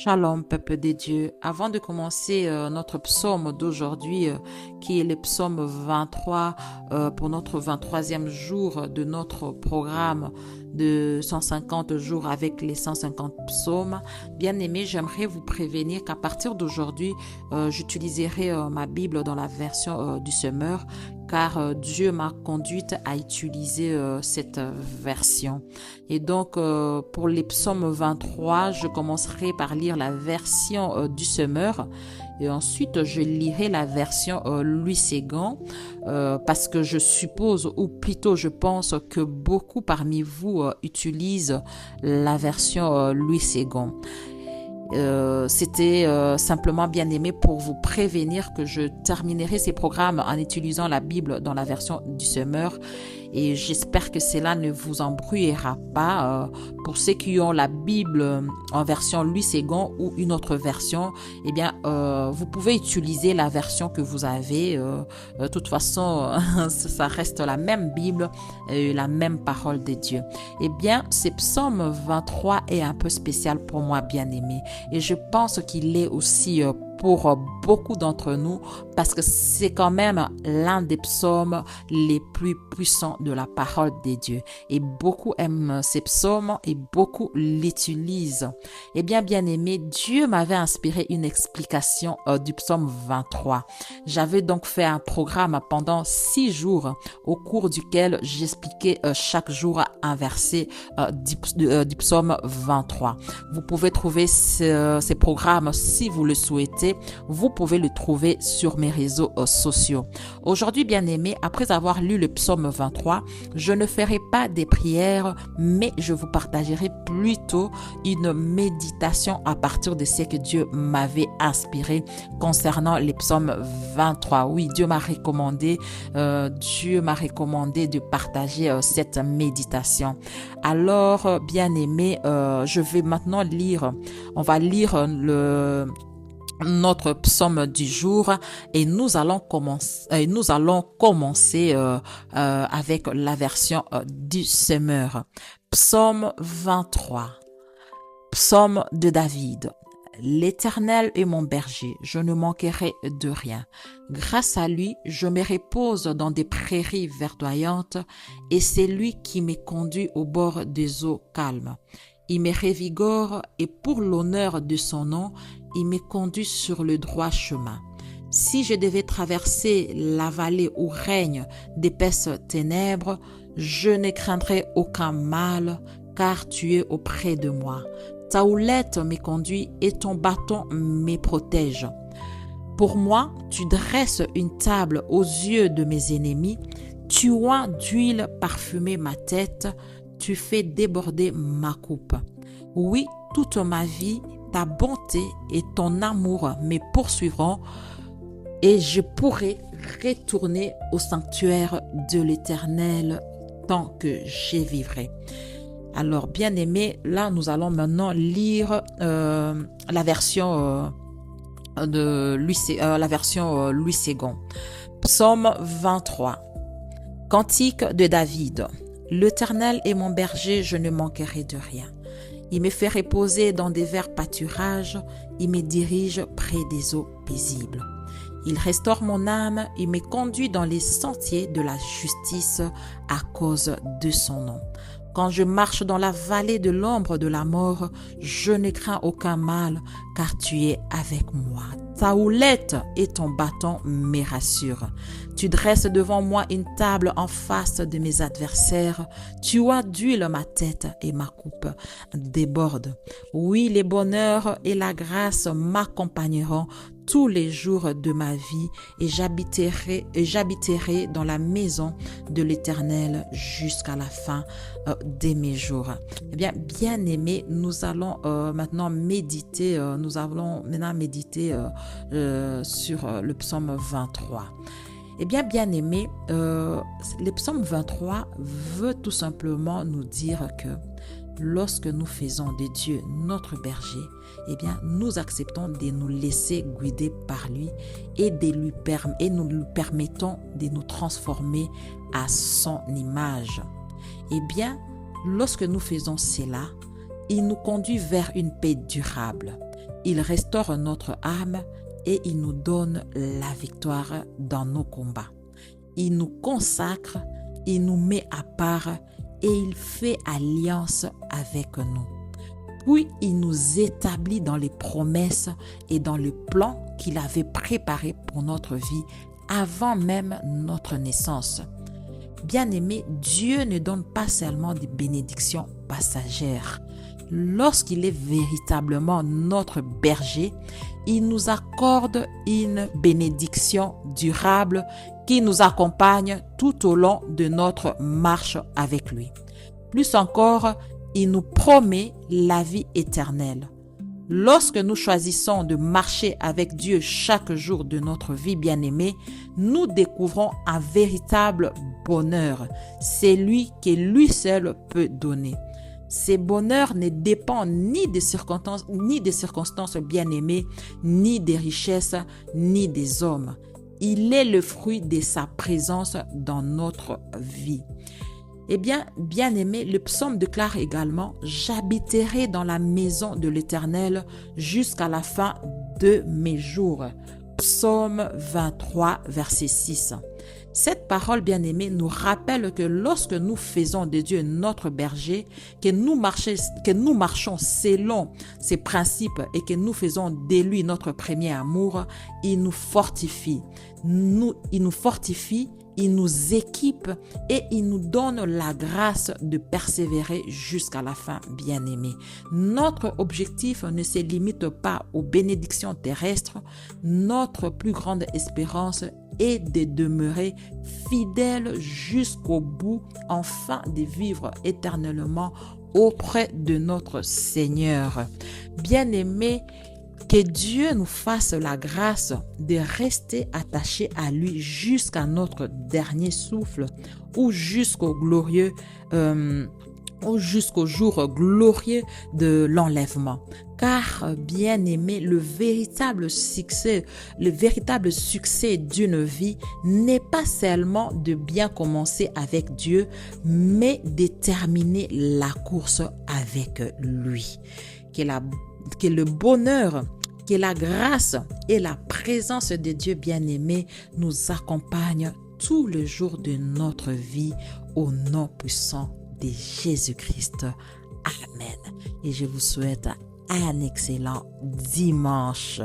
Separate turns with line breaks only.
Shalom, peuple des dieux. Avant de commencer notre psaume d'aujourd'hui, qui est le psaume 23, pour notre 23e jour de notre programme de 150 jours avec les 150 psaumes, bien aimé, j'aimerais vous prévenir qu'à partir d'aujourd'hui, j'utiliserai ma Bible dans la version du semeur, car Dieu m'a conduite à utiliser cette version. Et donc, pour les psaumes 23, je commencerai par lire la version du semeur et ensuite je lirai la version Louis Ségan parce que je suppose, ou plutôt je pense que beaucoup parmi vous utilisent la version Louis Ségan. C'était simplement bien aimé pour vous prévenir que je terminerai ces programmes en utilisant la Bible dans la version du semeur et j'espère que cela ne vous embrouillera pas. Pour ceux qui ont la Bible en version Louis Ségan ou une autre version, eh bien, vous pouvez utiliser la version que vous avez. De toute façon, ça reste la même Bible et la même parole de Dieu. Eh bien, ce psaume 23 est un peu spécial pour moi, bien aimé. Et je pense qu'il est aussi pour beaucoup d'entre nous parce que c'est quand même l'un des psaumes les plus puissants de la parole de Dieu. Et beaucoup aiment ces psaumes et beaucoup l'utilisent. Eh bien, bien aimé, Dieu m'avait inspiré une explication du psaume 23. J'avais donc fait un programme pendant 6 jours au cours duquel j'expliquais chaque jour un verset du psaume 23. Vous pouvez trouver ces programmes si vous le souhaitez. Vous pouvez le trouver sur mes réseaux sociaux. Aujourd'hui, bien aimé, après avoir lu le psaume 23, je ne ferai pas des prières, mais je vous partagerai plutôt une méditation à partir de ce que Dieu m'avait inspiré concernant les psaumes 23. Oui, Dieu m'a recommandé de partager cette méditation. Alors, bien aimé, je vais maintenant on va lire notre psaume du jour et nous allons commencer avec la version du semeur. Psaume 23. Psaume de David. L'Éternel est mon berger, je ne manquerai de rien. Grâce à lui, je me repose dans des prairies verdoyantes et c'est lui qui me conduit au bord des eaux calmes. Il me revigore et pour l'honneur de son nom, il me conduit sur le droit chemin. Si je devais traverser la vallée où règnent d'épaisses ténèbres, je ne craindrais aucun mal, car tu es auprès de moi. Ta houlette me conduit et ton bâton me protège. Pour moi, tu dresses une table aux yeux de mes ennemis, tu oins d'huile parfumée ma tête, tu fais déborder ma coupe. Oui, toute ma vie, ta bonté et ton amour me poursuivront et je pourrai retourner au sanctuaire de l'Éternel tant que j'y vivrai. Alors, bien aimé, là, nous allons maintenant lire la version Louis Ségan. Psaume 23. Cantique de David. L'Éternel est mon berger, je ne manquerai de rien. Il me fait reposer dans des verts pâturages, il me dirige près des eaux paisibles. Il restaure mon âme, il me conduit dans les sentiers de la justice à cause de son nom. Quand je marche dans la vallée de l'ombre de la mort, je ne crains aucun mal, car tu es avec moi. Ta houlette et ton bâton me rassurent. Tu dresses devant moi une table en face de mes adversaires. Tu oins d'huile ma tête et ma coupe déborde. Oui, les bonheurs et la grâce m'accompagneront tous les jours de ma vie et j'habiterai dans la maison de l'Éternel jusqu'à la fin de mes jours. Eh bien, bien aimé, nous allons maintenant méditer sur le psaume 23. Eh bien, bien aimé, le psaume 23 veut tout simplement nous dire que lorsque nous faisons de Dieu notre berger, eh bien, nous acceptons de nous laisser guider par lui et nous lui permettons de nous transformer à son image. Eh bien, lorsque nous faisons cela, Il nous conduit vers une paix durable. Il restaure notre âme et il nous donne la victoire dans nos combats. Il nous consacre, il nous met à part et il fait alliance avec nous. Puis il nous établit dans les promesses et dans le plan qu'il avait préparé pour notre vie avant même notre naissance. Bien-aimé, Dieu ne donne pas seulement des bénédictions passagères. Lorsqu'il est véritablement notre berger, il nous accorde une bénédiction durable qui nous accompagne tout au long de notre marche avec lui. Plus encore, il nous promet la vie éternelle. Lorsque nous choisissons de marcher avec Dieu chaque jour de notre vie bien-aimée, nous découvrons un véritable bonheur. C'est lui qui lui seul peut donner. Ce bonheur ne dépend ni des circonstances bien-aimées, ni des richesses, ni des hommes. Il est le fruit de sa présence dans notre vie. Eh bien, bien-aimé, le psaume déclare également « J'habiterai dans la maison de l'Éternel jusqu'à la fin de mes jours ». Psaume 23, verset 6. Cette parole, bien-aimée, nous rappelle que lorsque nous faisons de Dieu notre berger, que nous marchons selon ses principes et que nous faisons de lui notre premier amour, il nous fortifie. Il nous équipe et il nous donne la grâce de persévérer jusqu'à la fin, bien-aimé. Notre objectif ne se limite pas aux bénédictions terrestres. Notre plus grande espérance est de demeurer fidèle jusqu'au bout, afin de vivre éternellement auprès de notre Seigneur. Bien-aimé, que Dieu nous fasse la grâce de rester attachés à lui jusqu'à notre dernier souffle ou jusqu'au jour glorieux de l'enlèvement. Car, bien-aimé, le véritable succès d'une vie n'est pas seulement de bien commencer avec Dieu, mais de terminer la course avec lui. Que le bonheur, que la grâce et la présence de Dieu bien-aimé nous accompagnent tous les jours de notre vie au nom puissant de Jésus-Christ. Amen. Et je vous souhaite un excellent dimanche.